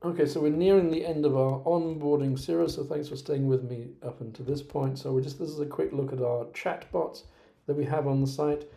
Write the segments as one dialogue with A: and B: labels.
A: Okay, so we're nearing the end of our onboarding series, so thanks for staying with me up until this point. So this is a quick look at our chatbots that we have on the site.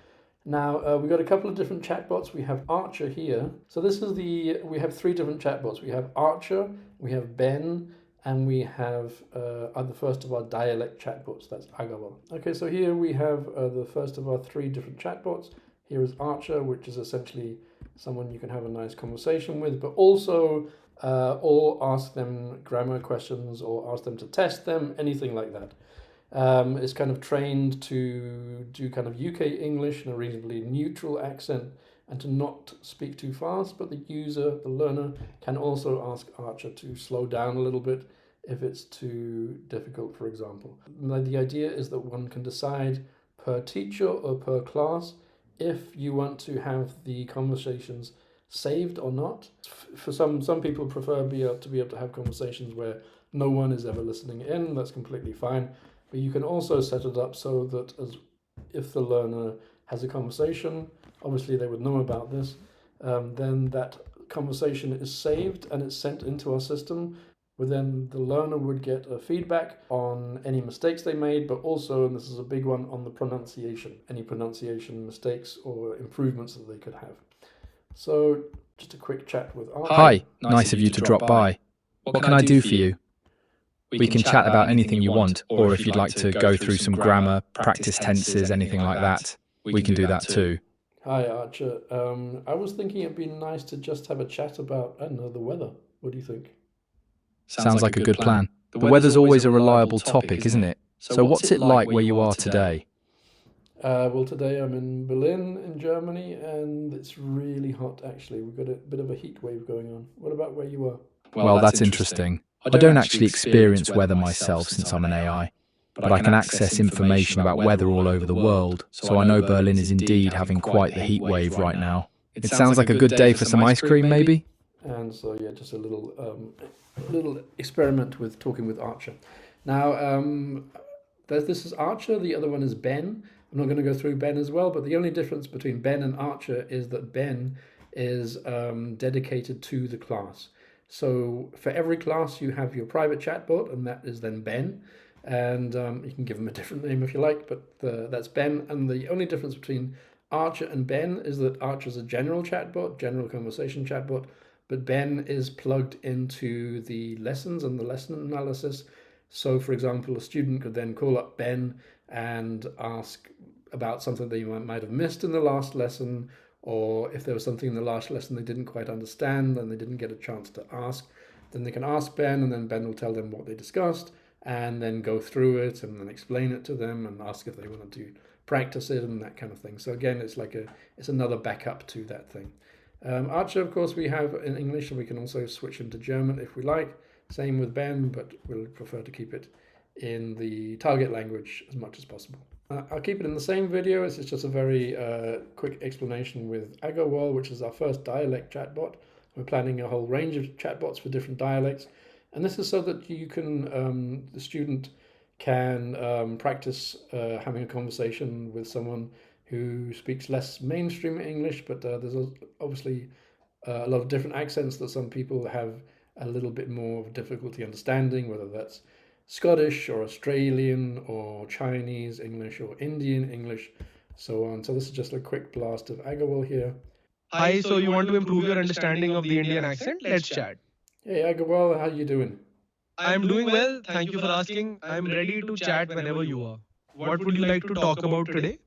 A: Now, we've got a couple of different chatbots. We have Archer here. So we have three different chatbots. We have Archer, we have Ben, and we have the first of our dialect chatbots, that's Agawal. Okay, so here we have the first of our three different chatbots. Here is Archer, which is essentially someone you can have a nice conversation with, but also or ask them grammar questions or ask them to test them, anything like that. It's kind of trained to do kind of UK English in a reasonably neutral accent and to not speak too fast, but the learner, can also ask Archer to slow down a little bit if it's too difficult, for example. The idea is that one can decide per teacher or per class if you want to have the conversations saved or not. For some people prefer to be able to have conversations where no one is ever listening in. That's completely fine. But you can also set it up so that if the learner has a conversation, obviously they would know about this, then that conversation is saved and it's sent into our system, where then the learner would get a feedback on any mistakes they made, but also, and this is a big one, on the pronunciation, any pronunciation mistakes or improvements that they could have. So just a quick chat with Archer.
B: Hi, nice of you to drop by. What can I do for you? We can chat about anything you want, or if you'd like to go through some grammar, practice tenses, anything like that, we can do that too.
A: Hi, Archer. I was thinking it'd be nice to just have a chat about, I don't know, the weather. What do you think?
B: Sounds like a good plan. The weather's always a reliable topic, isn't it? So what's it like where you are today?
A: Well, today I'm in Berlin, in Germany, and it's really hot, actually. We've got a bit of a heat wave going on. What about where you are?
B: Well, that's interesting. I don't actually experience weather myself since I'm an AI, but I can access information about weather all over the world, so I know Berlin is indeed having quite the heat wave right now. It sounds like a good day for some ice cream, maybe?
A: And so, yeah, just a little experiment with talking with Archer. Now, this is Archer, the other one is Ben. I'm not going to go through Ben as well, but the only difference between Ben and Archer is that Ben is dedicated to the class. So for every class, you have your private chatbot, and that is then Ben. And you can give him a different name if you like, but that's Ben. And the only difference between Archer and Ben is that Archer is a general chatbot, general conversation chatbot, but Ben is plugged into the lessons and the lesson analysis. So, for example, a student could then call up Ben and ask about something that you might have missed in the last lesson, or if there was something in the last lesson they didn't quite understand and they didn't get a chance to ask, then they can ask Ben, and then Ben will tell them what they discussed and then go through it and then explain it to them and ask if they want to practice it and that kind of thing. So again, it's another backup to that thing. Archer, of course, we have in English, and we can also switch into German if we like. Same with Ben, but we'll prefer to keep it in the target language as much as possible. I'll keep it in the same video. It's just a very quick explanation with Agawal, which is our first dialect chatbot. We're planning a whole range of chatbots for different dialects. And this is so that you can, the student can practice having a conversation with someone who speaks less mainstream English, but there's obviously a lot of different accents that some people have a little bit more difficulty understanding, whether that's Scottish or Australian or Chinese English or Indian English, so on. So this is just a quick blast of Agawal here.
C: Hi, so you want to improve your understanding of the Indian accent? Let's chat.
A: Hey Agawal, how you doing?
C: I'm doing well, thank you for asking. I'm ready to chat whenever you are. What would you like to talk about today?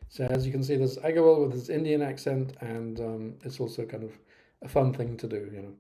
A: So as you can see, there's Agawal with his Indian accent, and it's also kind of a fun thing to do,